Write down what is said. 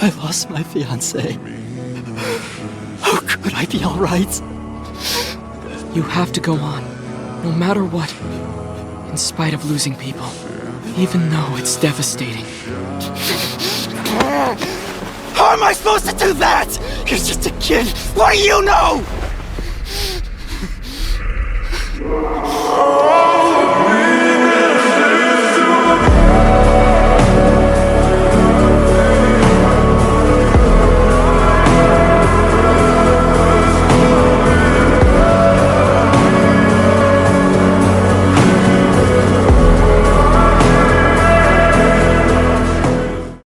I lost my fiancée. How could I be alright? You have to go on, no matter what. In spite of losing people. Even though it's devastating. How am I supposed to do that? You're just a kid. What do you know?